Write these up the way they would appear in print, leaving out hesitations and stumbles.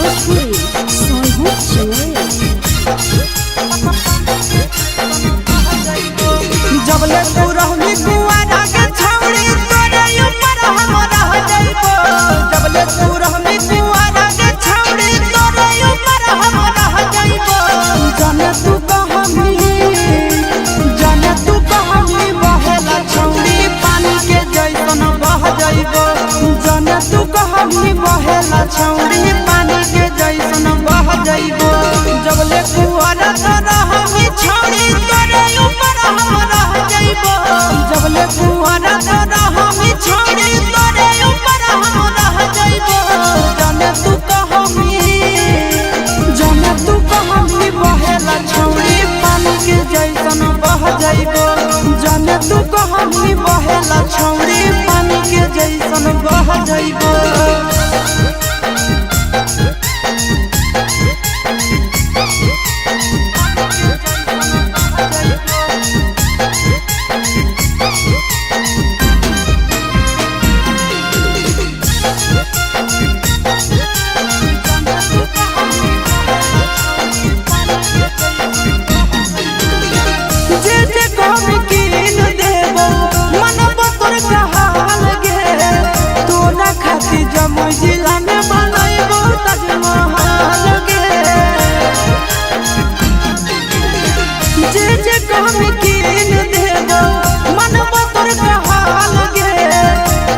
भोजपुरी सोनू चुनरी। जबले तू रहनी कुआरा के छौड़ी तोरे ऊपर हम रह जाइबो। जबले तू रहनी कुआरा के छौड़ी तोरे ऊपर हम रह जाइबो। जाने तू कहमी बहेला छौड़ी पानी के जैसन बह जाइबो। जाने तू कहमी बहेला छौड़ी पानी के जैसन बह जाइबो। जबले कुआरा तो रहनी छौड़ी तोरे ऊपर हम रह जाइबो। जबले कुआरा तो रहनी छौड़ी तोरे ऊपर हम रह जाइबो। जाने तू कहमी बहेला छौड़ी पानी के जैसन बह जाइबो। जाने तू कहमी बहेला छौड़ी पानी के जैसन बह जाइबो। जिला में बनैबो ताजमहल गे। जे कहमी कीन देबो मनबो तोर कहल गे।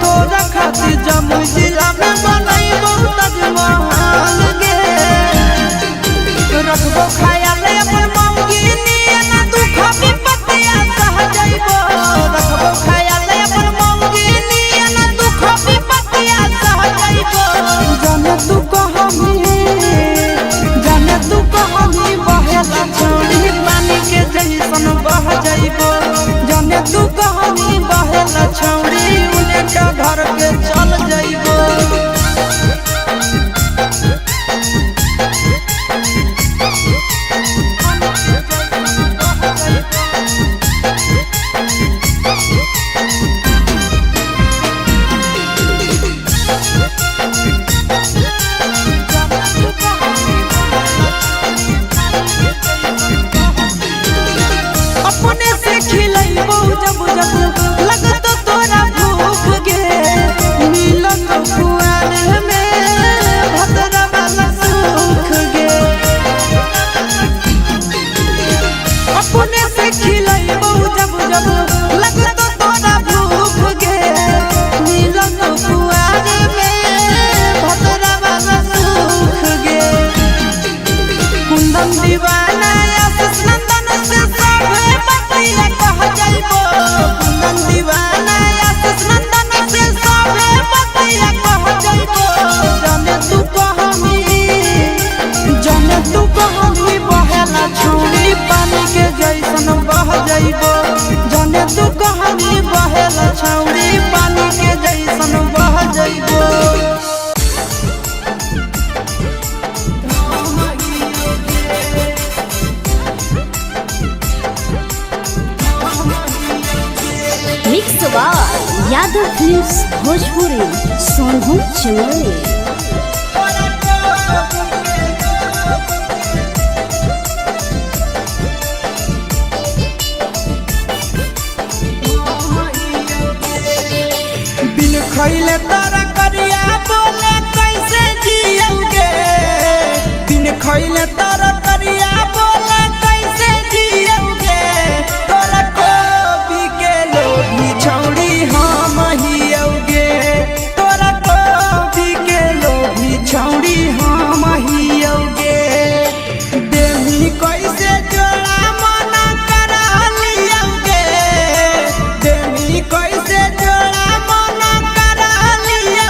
तोरा खातिर जमुई जिला में बनैबो ताजमहल गे। रखबो ख्याल अपन मौगी नियन दुख विपत्तिया सह जाइबो। रखबो ख्याल अपन मौगी नियन दुख विपत्तिया सह जाइबो। जाने तू कहमी बहेला छौड़ी पानी के जैसन बह जाइबो। जाने तू कहमी बहेला छौड़ी उनका घर के चल जाइबो। अपने से खिलैबो जब जब लगतो तोरा भूख गे। मिलन कुआर में भतरा वाला सुख गे। अपने से खिलैबो जब जब लगतो तोरा भूख गे। मिलन कुआर में भतरा वाला सुख गे। कुंदन दीवाना आशीष नंदन से सबे बतिया कह जाइबो। कुंदन दीवाना आशीष नंदन से सबे बतिया कह जाइबो। जाने तू कहमी बहेला छौड़ी पानी के जैसन बह जाइबो। जाने तू कहमी बहेला छौड़ी पानी के जैसन बह जाइबो। मिक्स बार यादव फिल्म्स भोजपुरी सोनू चुनरी। बिन खैले तारा करिया बोले कैसे जियोगे। बिन खैले तारा करिया बोले कैसे जियोगे। तोरा कोबी के लोभी छौड़ी हम हियोगे। तोरा कोबी के लोभी छौड़ी हम हियोगे। देवी कैसे जोड़ा मना करा लियोगे। देवी कैसे जोड़ा मना करा लियोगे।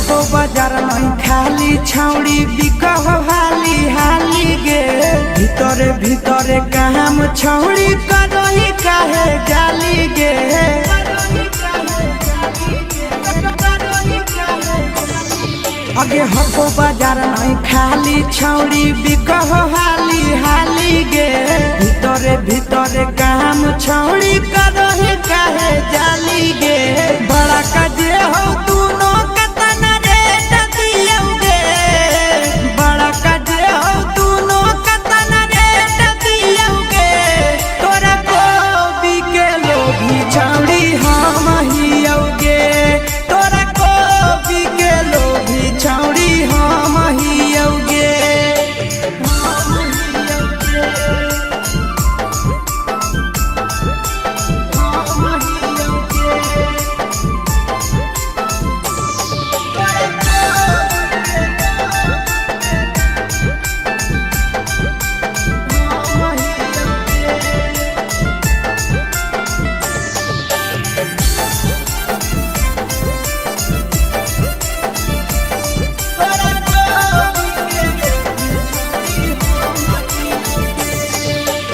हको बाजार नहीं खाली छौड़ी बिकह हाली हाली गे भीतरे भीतरे काम छौड़ी करही काहे गाली गे अगे हको बाजार नहीं खाली छौड़ी बिकह हाली हाली गे भीतरे भीतरे काम छौड़ी करही काहे जाली गे बड़ा काजे हो दूनो कतन रेट दियोगे बड़ा काजे हो दूनो कतन रेट दियोगे तोरा गोभी के लोभी छौड़ी हम हियोगे तोरा गोभी के लोभी छौड़ी हम हियोगे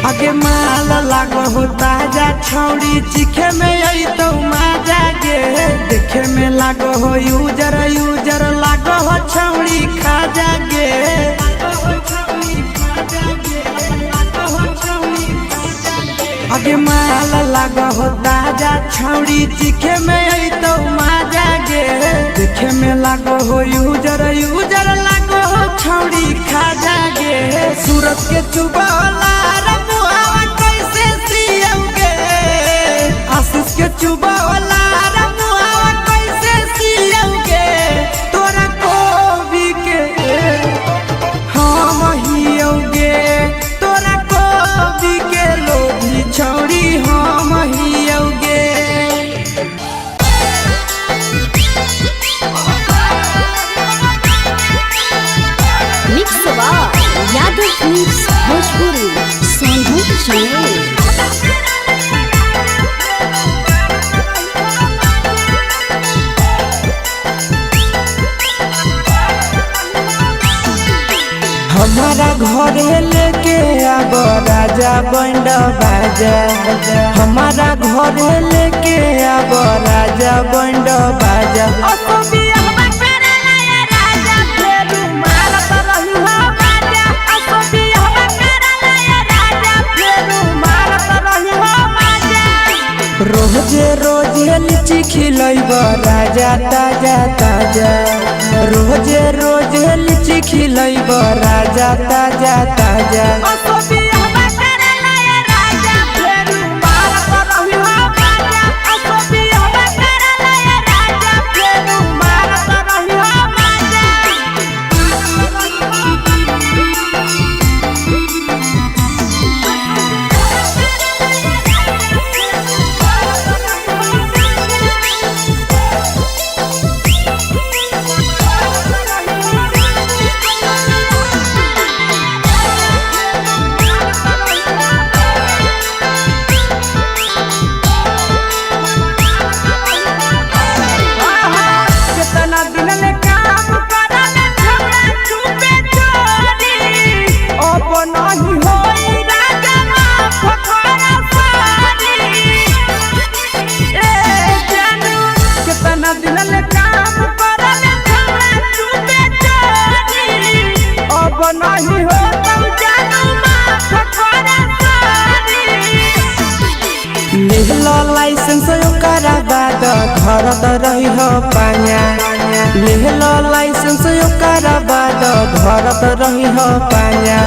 आगे माल लागो हो ताजा छौड़ी चिखे में आई तो माजा गे देखे में लागो हो यूजर यूजर लागो हो छौड़ी खा जागे आगे माल लागो हो ताजा छौड़ी चिखे में आई तो माजा गे देखे में लागो हो यूजर यूजर लागो हो छौड़ी खा जागे सूरत के चुबाला आशीष के चुबावला रमुआ कैसे सियोगे तोरा गोभी के हम हियोगे तोरा गोभी के लोभी छौड़ी हम हियोगे मिक्स बार यादव फिल्म्स भोजपुरी सोनू चमोली। हमारा घरे लेके आब राजा बंड बाजा हमारा घरे लेके आब राजा बंड बाजा रोजे रोजे लीची खिलैब राजा ताजा ताजा रोजे रोजे लीची खिलैब राजा ताजा ताजा लाइसेंस ओकरा बाद घर त रही हो पाया लेहलो लाइसेंस ओकरा बाद घर त रही हो पाया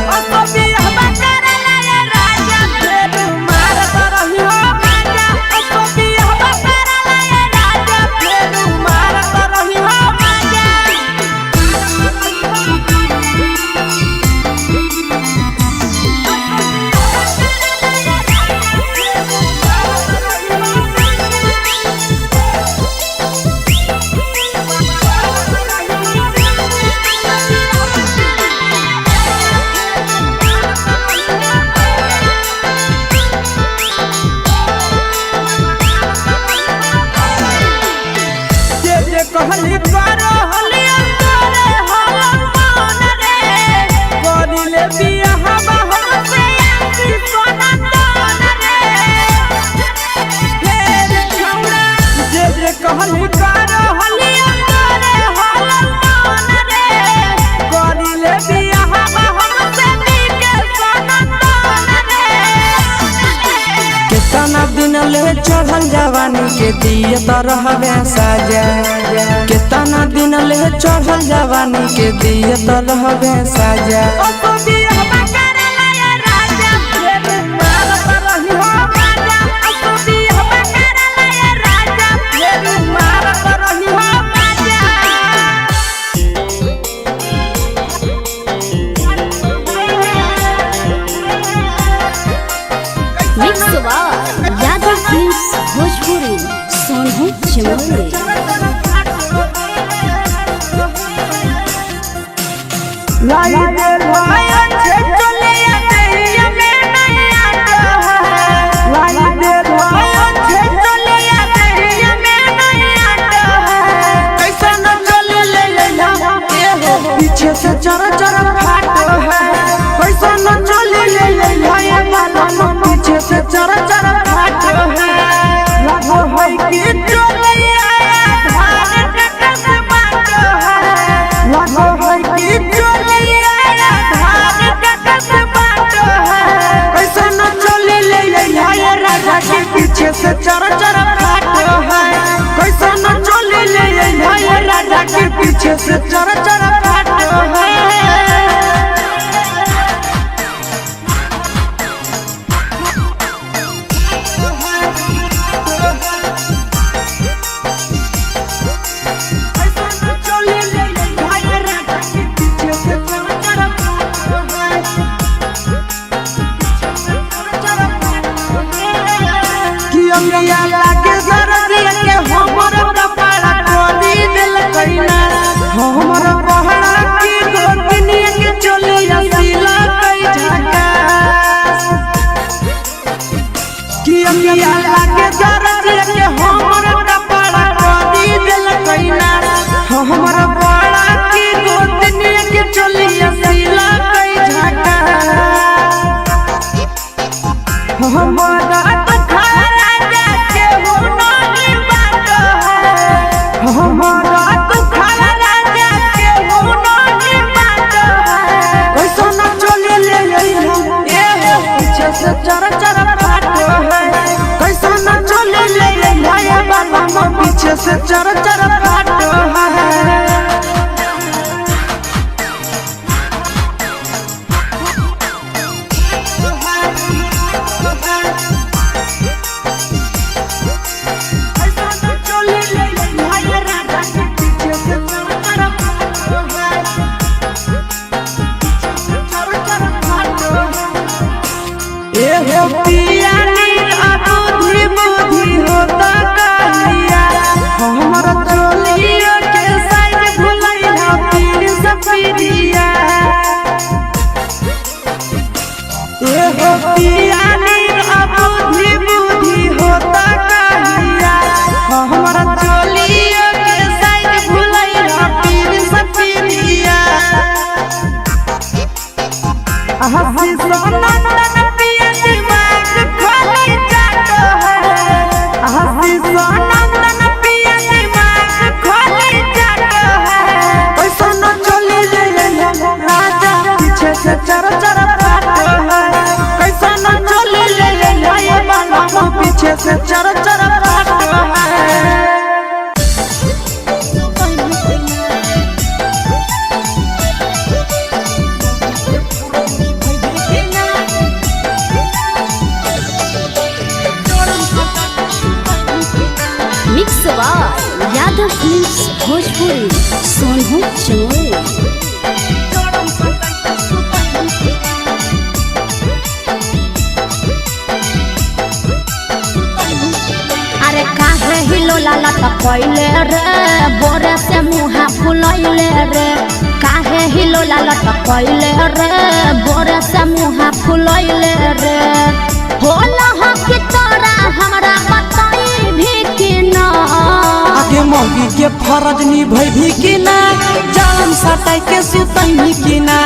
ले बिया हवा हमसे आसी सोना तोन रे फेर छौड़ा जे जे कहली करो हलिया करे हल तोन रे करी ले बिया हवा हमसे नीके सोना तोन रे कितना दिन ले चढ़ल जवानी के दिए तो रहबे साजा कितना दिन ले चढ़ल जवानी के दिए तो रहबे साजा मिक्स यादव फिल्म्स भोजपुरी सोनू चमोली। लाई दे भाया छे चलिया देहिया में नहीं आता है लाई दे भाया छे चलिया देहिया में नहीं आता है कैसा न चले ले लेला ए हो पीछे से चर चर फाटो है कैसा न चले ले लेला ये बालों पीछे से चर चर फाटो है लागो है कि चलिया धान कटा से बाटो है लागो है कि पीछे से चर चर फाटो है कैसा न चले ले भाई राजा के पीछे से चर चर फाटो है अंगिया लागे सरदिया के हमर कपड़ा खोली दिल कइना हमर पहड़ा की गोतनिया के चलिया सिला कई झका कि अंगिया लागे सरदिया के हमर कपड़ा खोली दिल कइना हमर पहड़ा की गोतनिया के चलिया सिला कई झका हमारा हमारा तो खाला राजा के हो नहीं बात है कैसा न चले ले ए पीछे से चर चर फाटो है कैसा न चले ले ये बाबा पीछे से चर चर फाटो है पिया बुद्धि बुद्धि होता कहिया हमारा चोलिया के साइड भुलैया पीर सफिरिया एहो पिया बुद्धि बुद्धि होता कहिया हमारा चोलिया के साइड भुलैया पीर सफिरिया हंसी सोना चर चर फाटो है कैसा न चले ले ये बाला पीछे से चर चर फाटो है मिक्स यादव फिल्म्स भोजपुरी सोनू चमोली। लाला पहले रे बोरे से मुहा फुलैले रे काहे हिलो लाला पहले रे बोरे से मुहा फुलैले रे होला हो कि तोरा हमरा बताई भी कि ना आगे मौगी के फरज निभै भी कि ना जान सटाई के सुतई भी कि ना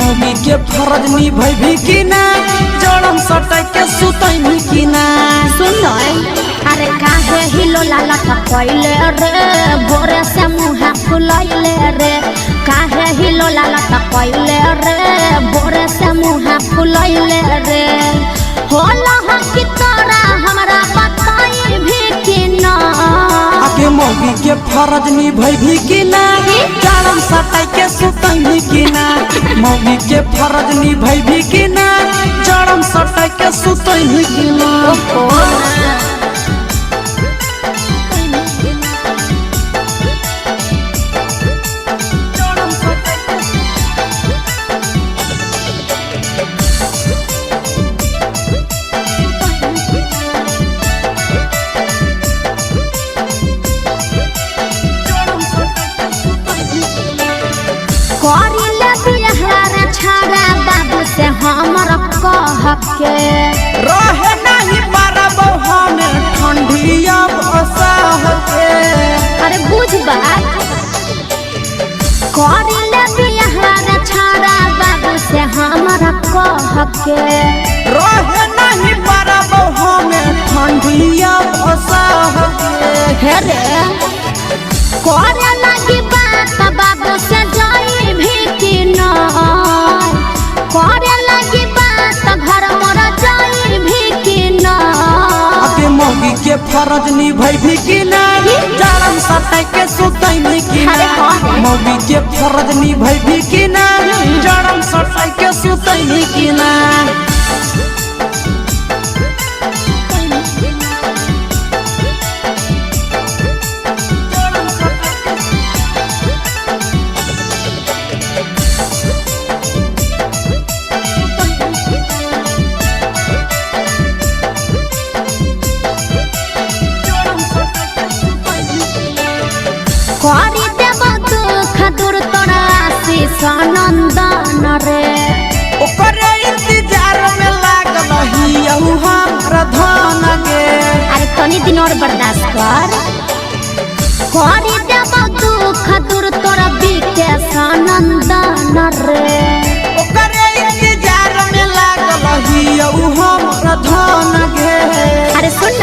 मौगी के फरज निभैभी कि ना जड़म सटै के सुतैभी कि ना सुन अरे काहे हिलो लाला पहिले रे भोरे से मुहा फुलैले रे काहे हिलो लाला पहिले रे भोरे से मुहा फुलैले रे होला हकी तोरा हमरा बताई भी कि ना आके मौगी के फरज निभैभी कि ना जड़म सटै के सुतैभी कि ना मौगी के फरज निभैभी कि ना जड़म सटै के सुतैभी कि ना से हमर कह के रहे नहीं पारबो हमें ठंडिया बसाह के अरे बुझ बात करिले बिहार छाड़ा बाबू से हमर कह के रहे नहीं पारबो हमें ठंडिया बसाह के रे करे लगी बात बाबू से जाई भी कि ना करे लगी बात घर मोर जाई भी कि ना आके मौगी के फरज निभैभी कि ना जड़म सटै के सुतैभी कि ना मौगी के फरज निभैभी कि ना जड़म सटै के सुतैभी कि ना करी देव दुख दूर तोरा आशीष नंदन रे ओकरे इंतजार में लागल ही हमरा धन गे अरे तनी दिन और बर्दाश्त कर करी देव दुख दूर तोरा विकेश नंदन रे ओकरे इंतजार में लागल ही हमरा धन गे अरे सुन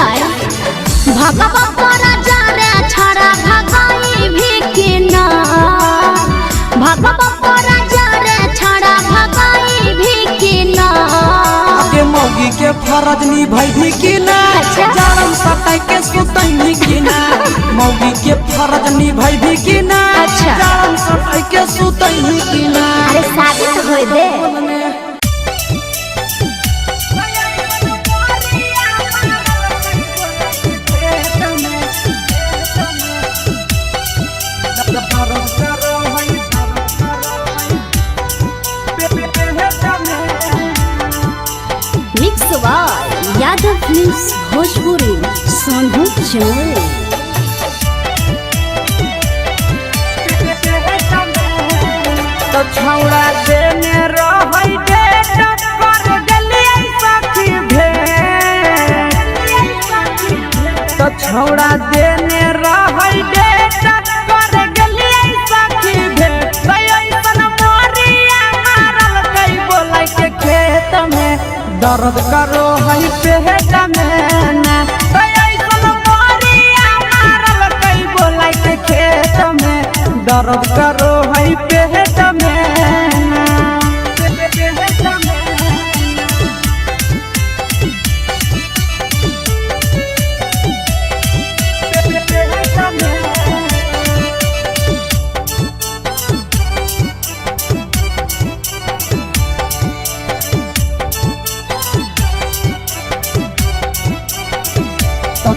भगवा परा जा रे छड़ा भगाई भी कि ना भगवा परा जा रे छड़ा भगाई भी कि ना आके मौगी के फरज निभैभी कि ना जड़म सटै के सुतैभी कि ना मौगी के फरज निभैभी कि ना जड़म सटै के सुतैभी कि ना अरे शादी तो होई दे mix by Yadav films Bhojpuri Sonu Chamoli तो छौड़ा देने रहै डेट कर गेलियै सखी भेट तो छौड़ा देने रहै डेट कर गेलियै सखी भेट ऐसन मोरिया मारल कई बोलै के खेत में दर्द करो है पेट में ना ऐसन मोरिया मारल कई बोलै के खेत में दर्द करो है पेट में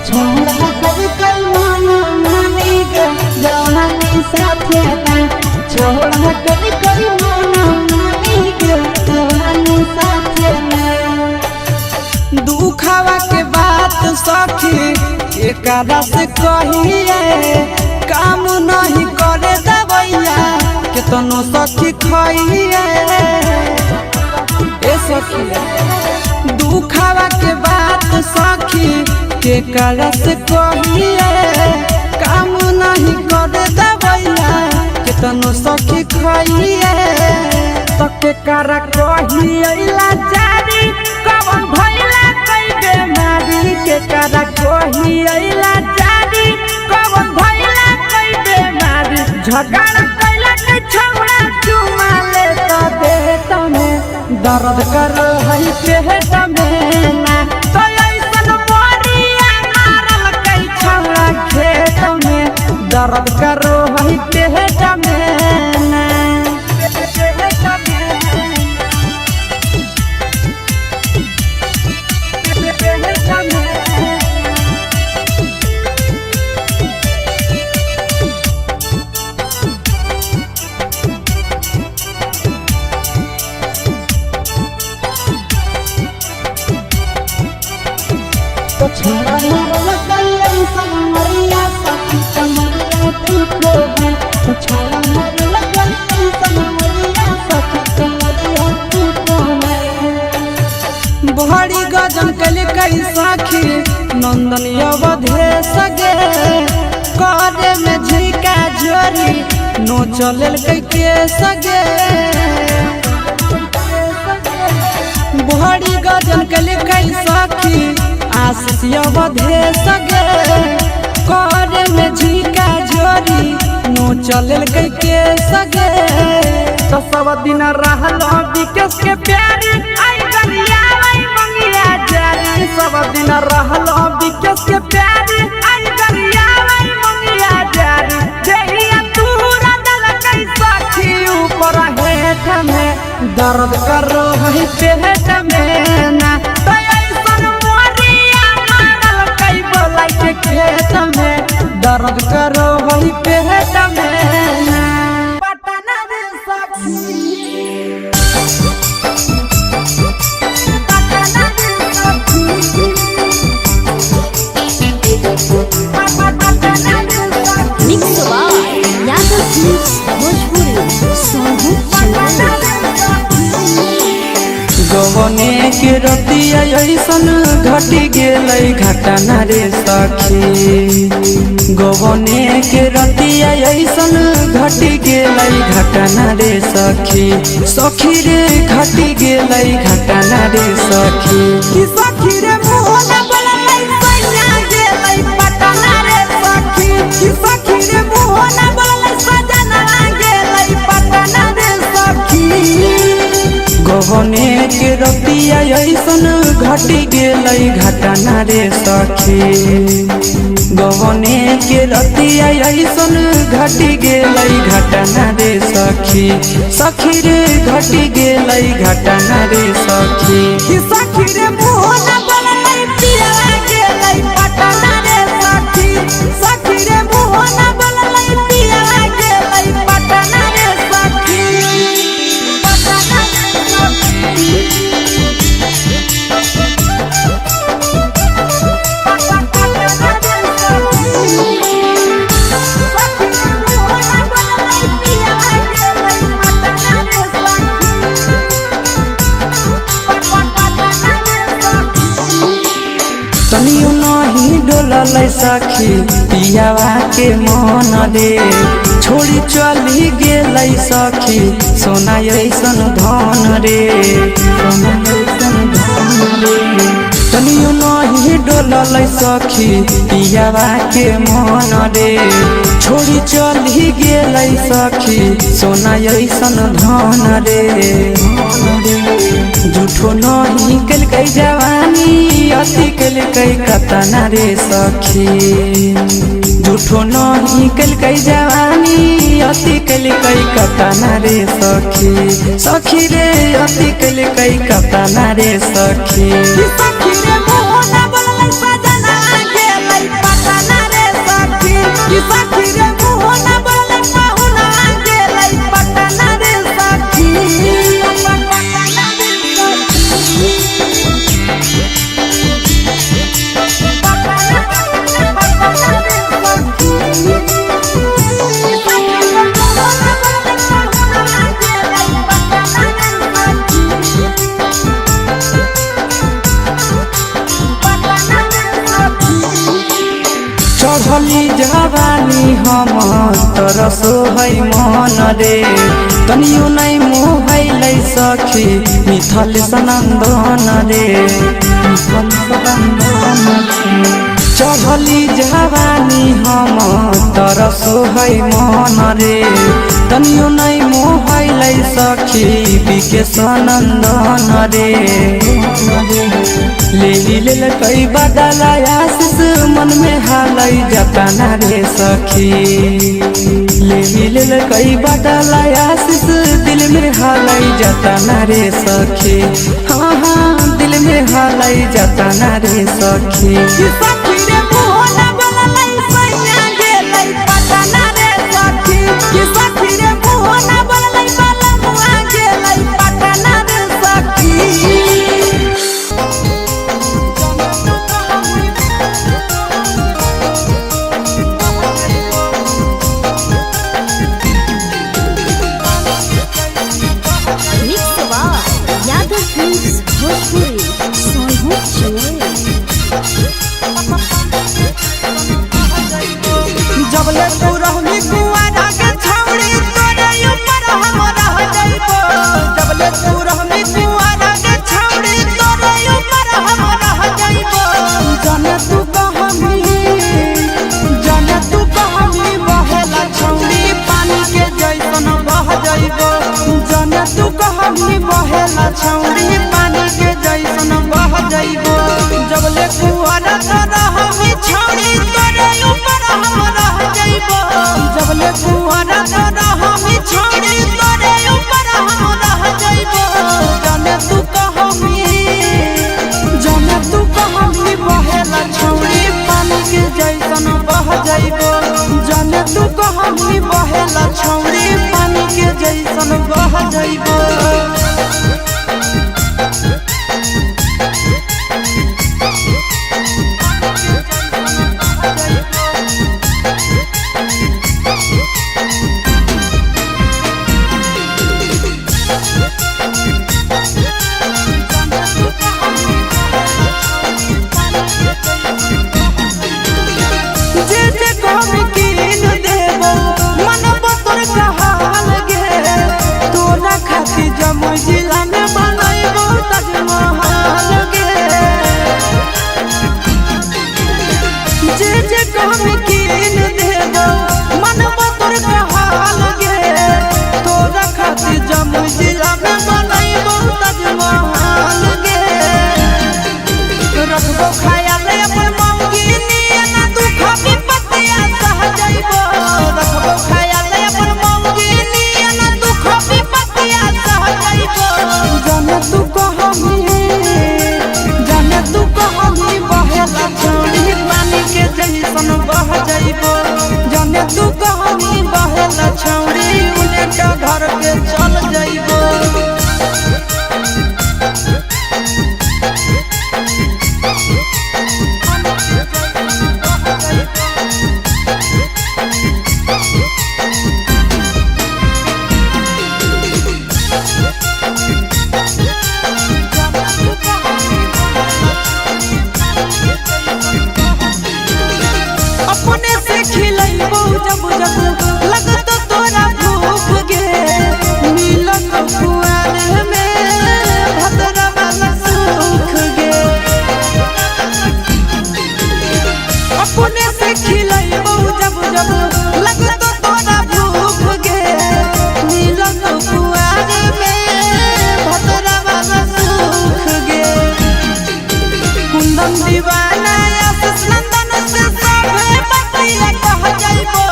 छोड़ा कभी कल माना मानी गे जवानी साथे ना छोड़ा कभी कल माना मानी गे जवानी साथे ना दुखावा के बात सखी एकरा से कहिए काम नहीं करे दवैया केतनो सखी खइए ए सखी दुखावा के बात सखी केकरा से कहिए काम नहीं करे दवैया केतनो सखी खइए तो के करा कही अइला चारी कवन भइला कई बेमारी के करा कही अइला चारी कवन भइला कई बेमारी झगड़ा कैला के छौड़ा चुमा ले त देत में दर्द कर हई पेट में ना तो ऐसन मोरिया मारल कई छौड़ा खेत में दर्द कर हई पेट में ना बहरी गजन कल कई साखी नंदन अवधे सगे करे में झिका जोरी नो चलल के सगे बहरी गजन कल कई साखी आशीष अवधे सगे करे में झिका जोरी नो चलल के सगे तो सब दिन रहल विकेश के प्यारी आई गलिया सब दिन रहल विकेश के प्यारी आई गरिया मंगिया जारी देहिया तूरा दल कई साखी ऊपर हेठ में दर्द कर हई पेट में ना तो ऐसन मोरिया मारल कई बोलाई के खेत में दर्द कर हई पेट में ना पटना रे साखी यादव फिल्म्स भोजपुरी सोनू गवने के रतिया ऐसन घटी गेलै घटना रे सखी गवने के रतिया ऐसन घटी गेलै घटना रे सखी सखी रे घटी गेलै घटना रे सखी कि सखी रे मोहना बोललै सैया गेलै पटना रे सखी कि सखी रे मोहना बोललै सजना गेलै पटना रे सखी गवने के रतिया ऐसन घटी गेलै घटना रे सखी गवने के रतिया ऐसन घटी गेलै घटना रे सखी सखी रे घटी गेलै घटना रे सखी सखी रे मोहना बोललै पिया गेलै पटना रे सखी सखी रे मोहना बोललै पिया गेलै पटना रे सखी पटना रे तनियो नहीं डोललै सखी पियावा के मन रे छोड़ी चली गेलै सखी सोना ऐसन धन रे सोना ऐसन धन रे तनियो नहीं डोललै सखी पियावा के मन रे छोड़ी चली गेलै सखी सोना ऐसन धन रे झूठो नहीं कलकै जवानी अति कलकै कतना रे सखी झूठो नहीं कलकै जवानी अति कलकै कतना रे सखी सखी रे अति कलकै कतना रे सखी सखी रे मोहना बोललै सजना गेलै पटना रे सखी सखी रे मोहना बोललै पाहुना गेलै पटना रे सखी चढ़ली जवानी हम तरसो है मन रे तनियो नहीं मोहल सखी मिथल सनंदन रे चढ़ली जवानी हम तरसो है मन रे तनियो नहीं मोहल सखी बिके सनंदन रे ले कई बदला आशीष मन में हालै जतना रे सखी ले कई बदला आशीष दिल में हालै जतना रे सखी हाँ हाँ दिल में हालै जतना रे सखी यादव फिल्म्स भोजपुरी सोनू चौहान। जबले तू रहनी कुआरा के छौड़ी तोरे ऊपर हम रह जाइबो जबले तू रहनी कुआरा के छौड़ी तोरे ऊपर हम रह जाइबो जाने तू कहमी बहेला छौड़ी पानी के जैसन बह जाइबो जाने तू कहमी बहेला छौड़ी पानी के जैसन बह जाइबो जबले कुआरा रहमी छौड़ी तोरे ऊपर हम रह जाइबो जबले कुआरा रहमी छौड़ी तोरे ऊपर हम रह जाइबो जाने तू कहमी बहेला छौड़ी पानी के जैसन बह जाइबो जाने तू कहमी बहेला छौड़ी पानी के जैसन बह जाइबो जमुई जिला में बनैबो ताजमहल गे जे कहमी कीन देबो मनबो तोर कहाल गे तोरा खातिर जमुई जिला में बनैबो ताजमहल गे रखबो ख्याल अपन मौगी नियन दुख विपत्तिया सह जाइबो रखबो ख्याल अपन मौगी नियन दुख विपत्तिया सह जाइबो जाने तू कहमी बहेला छौड़ी पानी के जैसन बह जाइबो जाने तू कहमी बहेला छौड़ी उलेटा घर के चल जाइबो अपने से खिलैबो जब जब लगतो तोरा भूख गे मिलन कुआर में भतरा वाला सुख गे अपने से खिलैबो जब जब लगतो तोरा भूख गे मिलन कुआर में भतरा वाला सुख गे कुंदन दीवाना आशीष नंदन से सभे बतिया कह जाइबो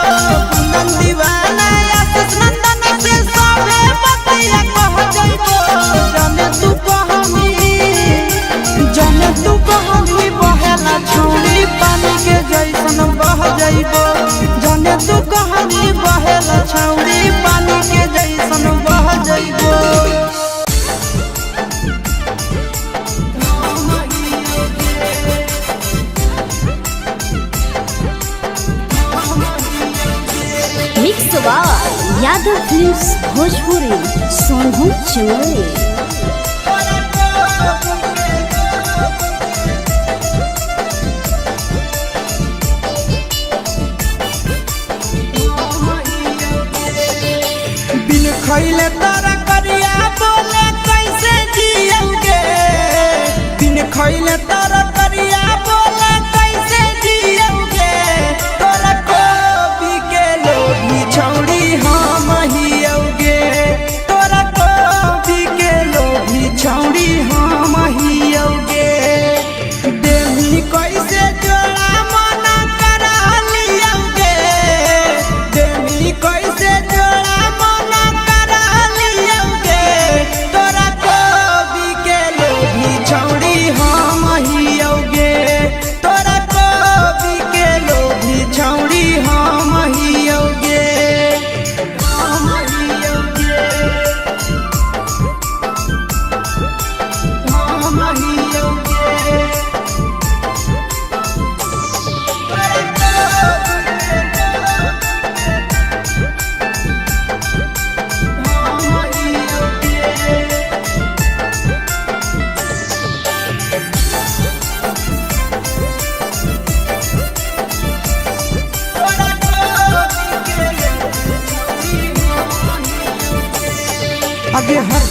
कुंदन दीवाना आशीष नंदन से सभे बतिया कह जाइबो जाने तू कहमी बहेला छौड़ी पानी के जैसन बह जाइबो जाने तू कहमी बहेला छौड़ी पानी के जैसन बह जाइबो मिक्स यादव फिल्म्स भोजपुरी सोनू चौहान।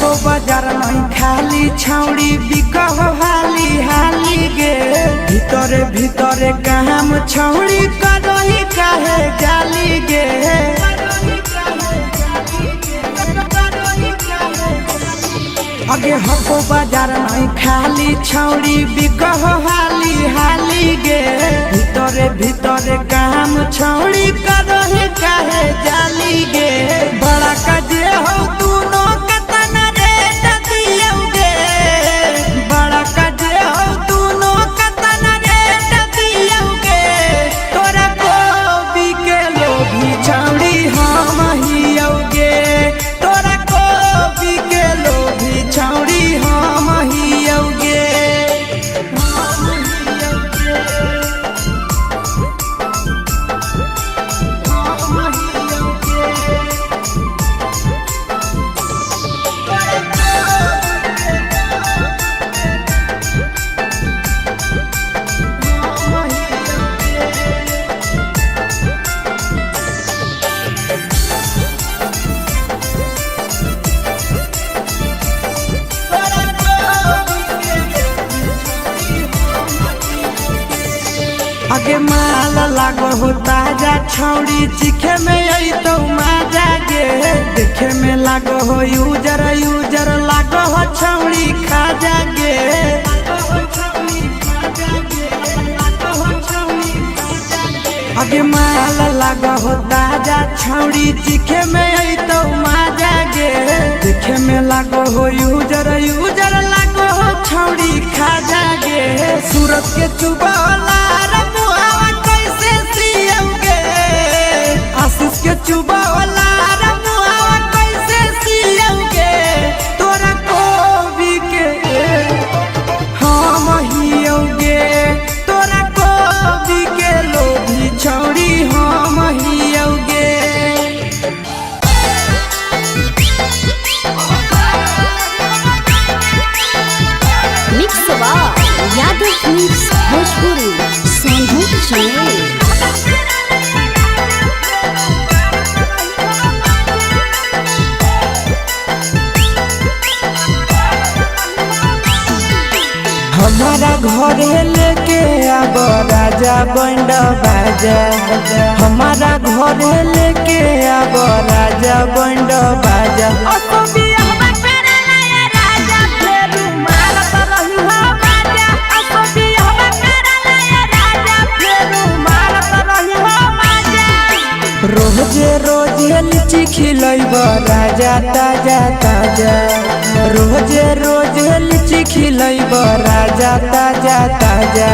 हको बाजार नहीं खाली छौड़ी बिकह हाली हाली गे भीतरे भीतरे काम छौड़ी करही काहे जाली गे अगे हको बाजार नहीं खाली छौड़ी बिकह हाली हाली गे भीतरे भीतरे काम छौड़ी करही काहे जाली गे बड़ा काजे हो तूनो कतना रे टकियोगे बड़ा काजे हो तूनो कतना रे टकियोगे तोरा को बिके लोभी छौड़ी हम हियोगे तोरा को बिके लोभी छौड़ी हम हियोगे आगे माल लागो हो ताजा छौड़ी चिखे में आई तो मजा गे देखे में लागो हो यूजर यूजर लागो हो छौड़ी खा जागे आगे माल लागो हो ताजा छौड़ी चिखे में आई तो मजा गे देखे में लागो हो यूजर यूजर लागो हो छौड़ी खा जागे सूरत के चुबाला आशीष के चुबा वाला रमुआ कैसे सियोगे तोरा को बिके हम हियोगे तोरा को बिके लोभी छौड़ी हम हियोगे मिक्स बा यादव फिल्म्स भोजपुरी सोनू चैनल। हमारा घरे लेके आब राजा बंड बाजा हमारा घरे लेके आब राजा बंड बाजा रोजे रोजे लीची खिलैब राजा ताजा ताजा रोजे रोजे लीची खिलैब राजा ताजा ताजा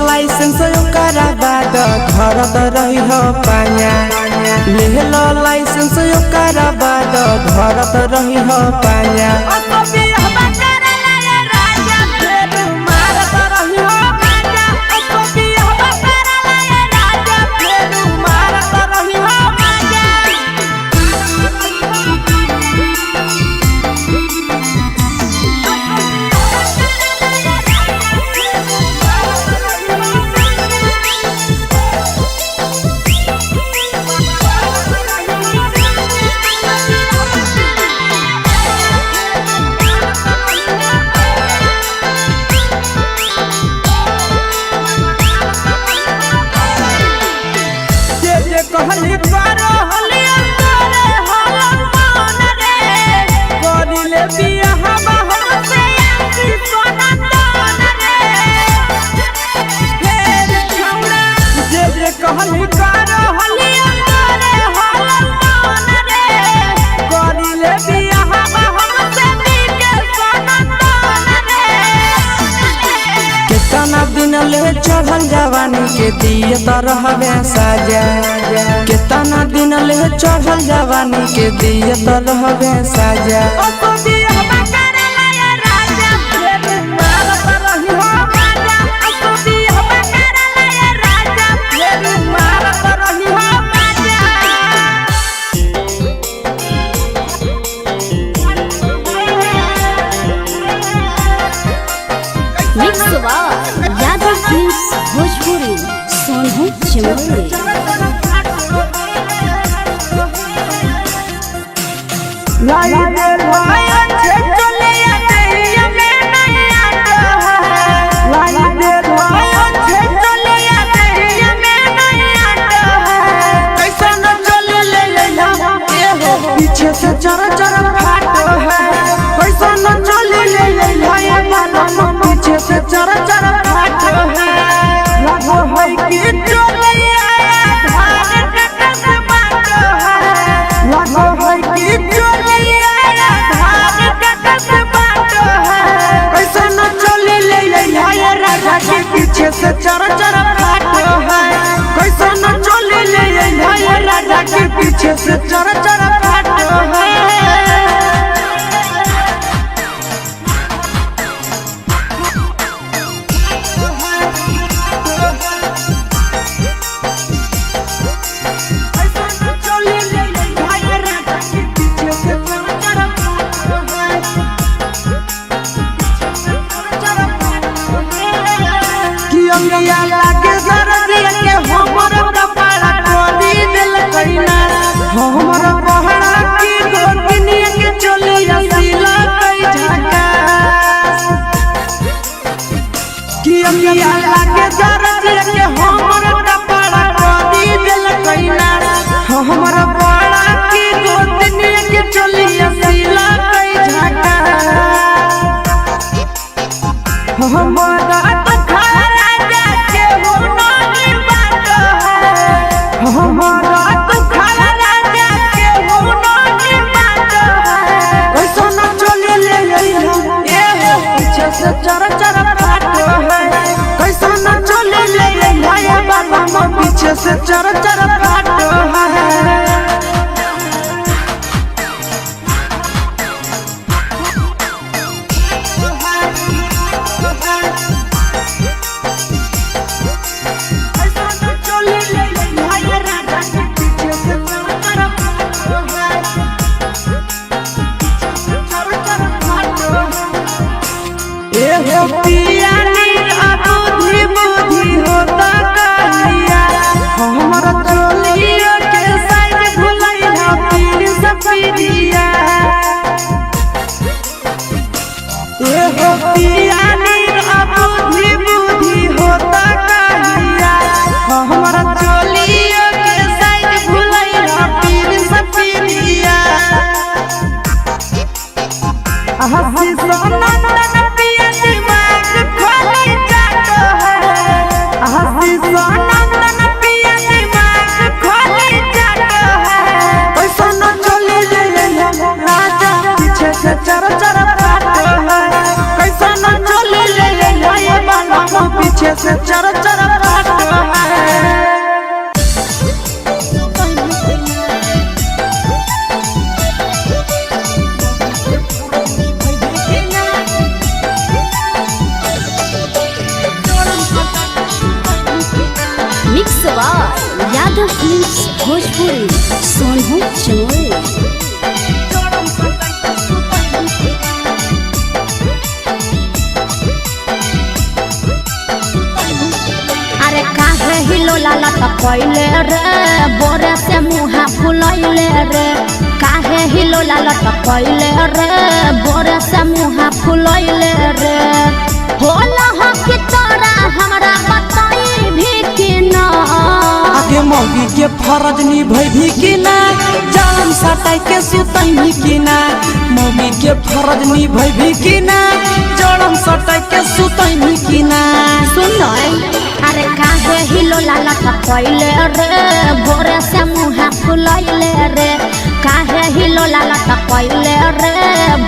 लाइसेंस ओकरा बाद घर रही हो पाया ले लो लाइसेंस ओकरा बाद घर रही हो पाया चढ़ल जवानी के दिए तो रहबे साजा कितना दिन ले चढ़ल जवानी के दिए तो रहबे साजा मिक्स यादव फिल्म्स भोजपुरी सोनू चमोली। पीछे से चरा चरा फाटो है पैसा न चले ले पीछे से चरा चरा फाटो है लगो है कि चलिया धान कटस बाटो है लगो है कि चलिया धान कटस बाटो है पैसा न चले ले राजा के पीछे से चरा चरा फाटो है पैसा न चले ले राजा के पीछे से चरा चरा फाटो है लागे दर्दिया के हमर कपड़ा खोली दिल कइना हमर पहड़ा की गोतनिया के चलिया सिला कई झका कि अमिया लागे दर्दिया के हमर कपड़ा खोली दिल कइना हमर पहड़ा की गोतनिया के चलिया सिला कई झका हमारा हमारा तो खाला राजा के हो नहीं बात ऐसा न चले ले पीछे से चरा चरा फाटो है कैसा न चले ले बाबा पीछे से चरा चरा फाटो है पिया बुद्धि बुद्धि होता कहिया हमारा चोलिया के साइड भुलैया पीर सपीरिया एहो पिया बुद्धि बुद्धि होता कहिया हमारा चोलिया के साइड भुलैया पीर सपीरिया हसी सोना चरा चरा फाटो है कैसा न चले ले बाबा पीछे से चरा चरा फाटो है मिक्स यादव फिल्म्स भोजपुरी सोनू चमोली। हिलोला तो कैले रे बोरे से मुहा फुलैले रे काहे हिलोला तो कैले रे बोरे से मुहा फुलैले रे होला हो कि तोरा हमरा बताई भी कि ना आगे मौगी के फरज निभई भी कि ना जान सटाई के सुतई भी कि ना मौगी के फरज निभई भी कि ना जान सटाई के सुतई भी कि ना सुन अरे काहे हिलोला तो कैले रे बोरे से मुहा फुलैले रे काहे हिलोला तो कैले रे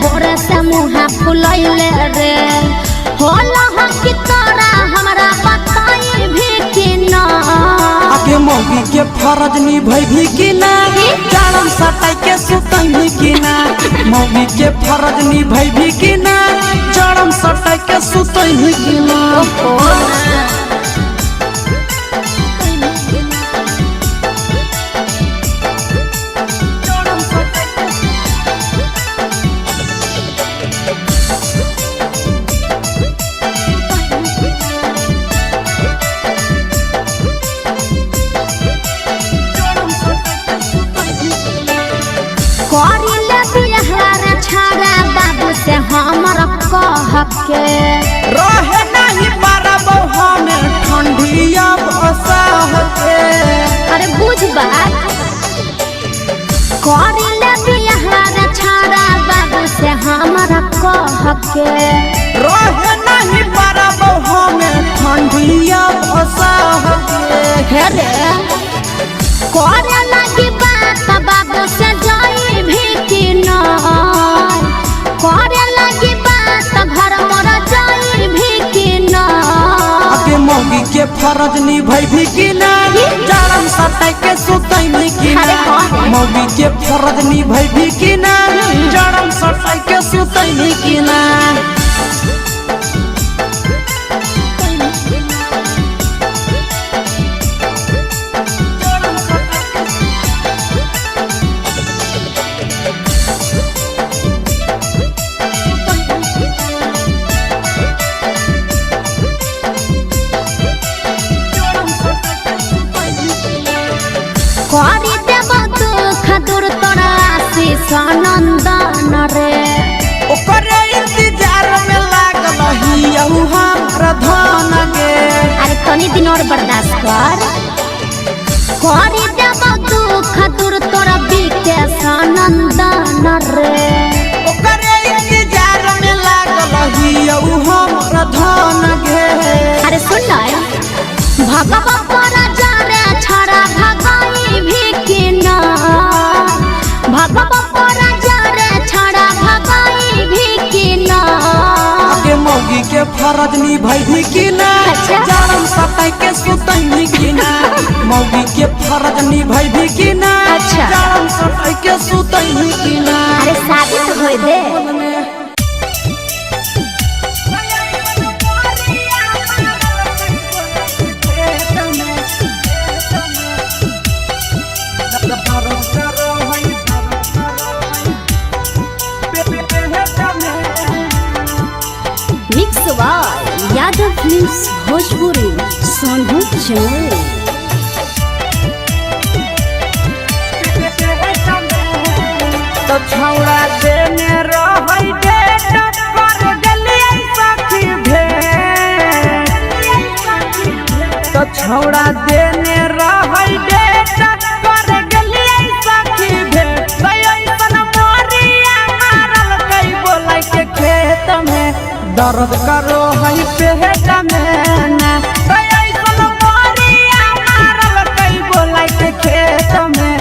बोरे से मुहा फुलैले रे होला हो कि तोरा हमरा बताई भी आगे मौगी के फरज निभैभी कि ना जाड़म सटाई के सुतैभी कि ना मौगी के फरज निभैभी कि ना जाड़म सटाई के सुतैभी कि ना बाबू से हमर कह के रहे नहीं पारबो हमें ठंडिया बसाह के अरे बुझ बात करिले बिहार छाड़ा बाबू से हमर कह के रहे नहीं पारबो हमें ठंडिया बसाह के हे रे करे लगी बात बाबू से जाई भी कि ना करे लगी बात घर मोरा जाई भी कि ना आगे मौगी के फरज निभैभी कि ना जाड़म सटाई के सुतैभी कि ना मौगी के फरज निभैभी कि ना जाड़म सटाई के सुतैभी कि ना करी देव दुख दूर तोरा आशीष नंदन रे ओकरे इंतजार में लागल हियहु हमर धन गे अरे तनी दिन और बर्दाश्त कर करी देव दुख दूर तोरा विकेश नंदन रे ओकरे इंतजार में लागल हियहु हमर धन गे अरे सुन भगवा तोरा जाने छड़ा भगाई भी कि ना भगवा तोरा जाने छड़ा भगाई भी कि ना आगे मौगी के फरज निभैभी कि ना जाड़म सटाई के सुतैभी कि ना मौगी के फरज निभैभी कि ना जाड़म सटाई के सुतैभी कि ना अरे शादी तो होई दे mix by Yadav films Bhojpuri Sonu Chauhan. तो छौड़ा देने रहै डेट कर गलियै सखी भेट तो छौड़ा देने रहै डेट कर गलियै सखी भेट ऐसन मोरिया मारल कई बोलै के खेत में दर्द करो है पेट में ना ऐसन मोरिया मारल कई बोलै के खेत में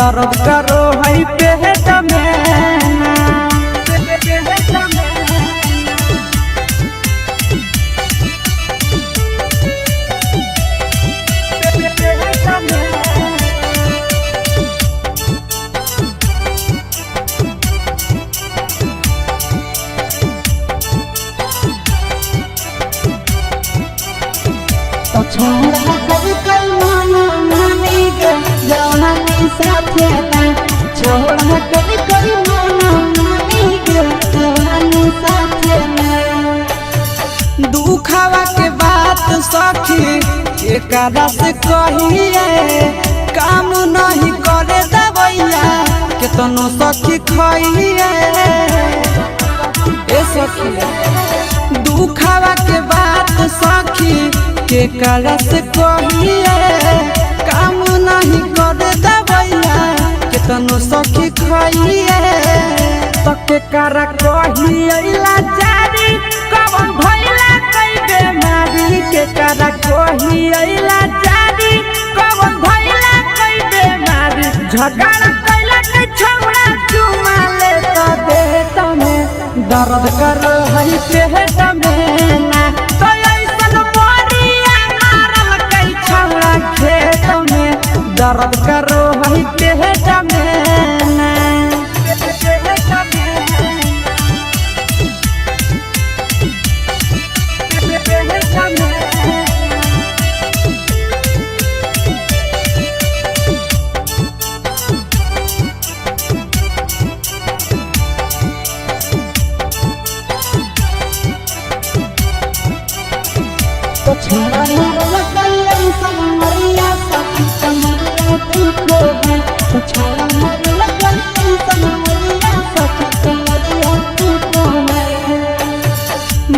दर्द करो है पेट में छोड़ा कल माना मानी गे जवानी साथे ना छोड़ा कल माना मानी गे जवानी साथे ना दुखवा के बात सखी एकरा से कहिए काम नहीं करे दबैया केतनो सखी खइए ए सखी दुखवा के बात सखी के कलश कहिए काम नहीं करे दबैया केतनो सखी खइए तो के करा कहिए लाचारी कवन भइला कई बेमारी के करा कहिए लाचारी कवन भइला कई बेमारी झगड़ा कैला के छौड़ा चुमा ले तो देत में दर्द कर है पेट में ना तो ऐसन मोरिया मारल कई छौड़ा दर्द करो है पेट में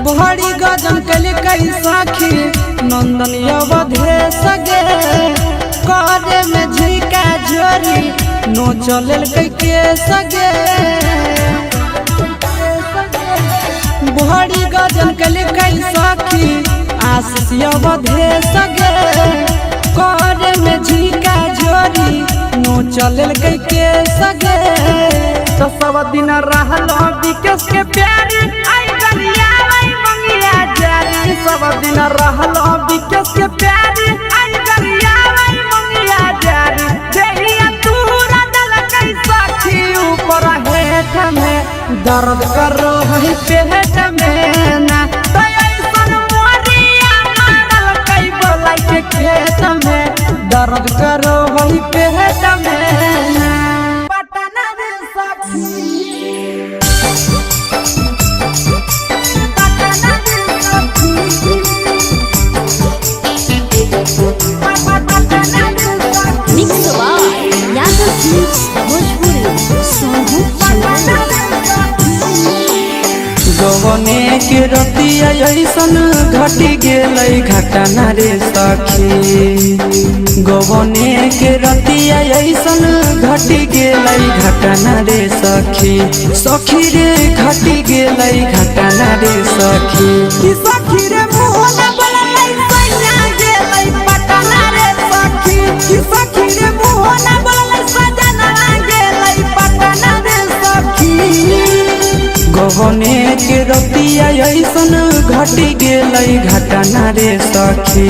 बड़ी गजन कल कई साखी नंदन अवधे सगे करे में झिका झोरी नो चल के सगे बड़ी गजन कल कई साखी आशीष अवधे सगे करे में झिका झोरी नो चल के सगे तो सब दिन रहल विकेश के प्यारी आई गलिया सब दिन रहल विकेश के प्यारी आई गलिया मंगिया जारी देहिया तूरा दल कई साखी ऊपर हेठ में दर्द करो है पेट में ना तो ऐसन मोरिया मारल कई बोलाई के खेत में दर्द करो है पेट में ना पटना रे साखी गवने के रतिया ऐसन घटी गेलै घटना रे सखी गवने के रतिया ऐसन घटी गेलै घटना रे सखी सखी रे घटी गेलै घटना रे सखी सखी रे मोहन बोलै सैया गेलै पटना रे सखी सखी रे मोहन बोलै सजना गेलै पटना रे सखी गवने के रतिया ऐसन घटी गेलै घटना रे सखी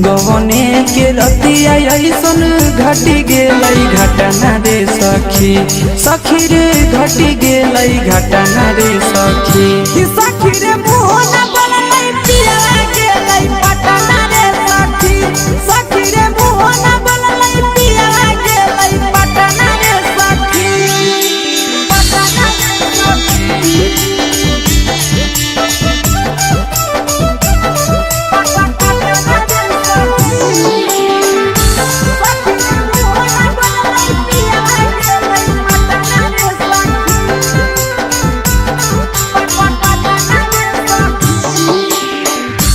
गवने के रतिया ऐसन घटी गेलै घटना रे सखी सखी रे घटी गेलै घटना रे सखी सखी रे मोहन बोलै पिया गेलै पटना रे सखी सखी रे मोहन बोलै पिया गेलै पटना रे सखी पटना रे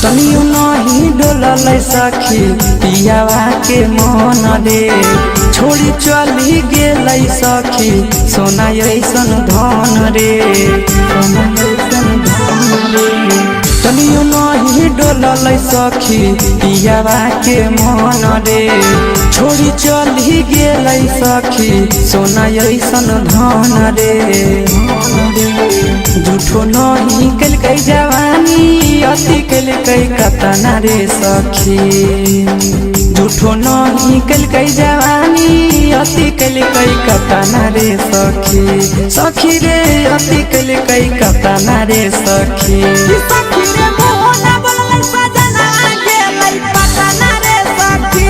तनियो नहीं डोललै सखी पियावा के मन रे छोड़ी चली गेलै सखी सोना ऐसन धन रे सोना ऐसन धन रे तनियो नहीं डोललै सखी पियावा के मन रे छोड़ी चली गेलै सखी सोना ऐसन धन रे झूठो नहीं कलकै जवानी अति कलकै कतना रे सखी झूठो नहीं कलकै जवानी अति कलकै कतना रे सखी सखी रे अति कलकै कतना रे सखी सखी रे मोहन बोलै सजना गेलै पटना रे सखी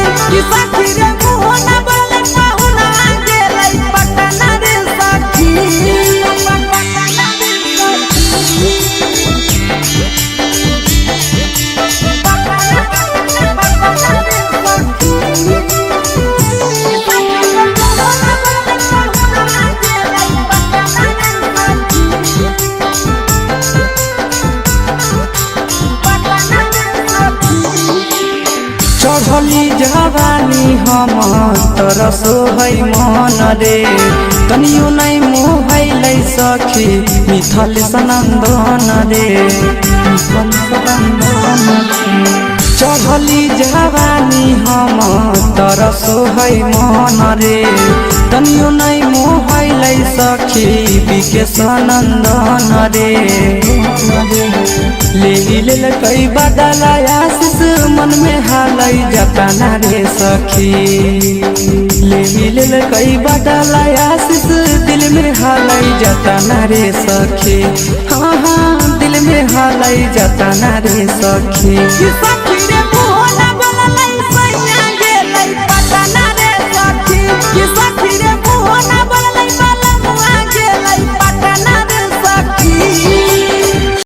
सखी रे मोहन बोलै पाहुना गेलै पटना रे सखी चढ़ली जवानी हम तरसो है मन रे तनियो नहीं मोहलै सखी मिथल सनंदन रे मिथल सनंदन चढ़ली जवानी हम तरसो है मन रे तनियो नहीं मोहलै सखी विकेश नंदन रे ले कई बदला आशीष मन में हालै जता घटना रे सखी। ले मिलल कई बदला आशीष दिल में हालाई जतना रे सखी। हाँ हाँ दिल में हालाई जतना रे सखी। सखी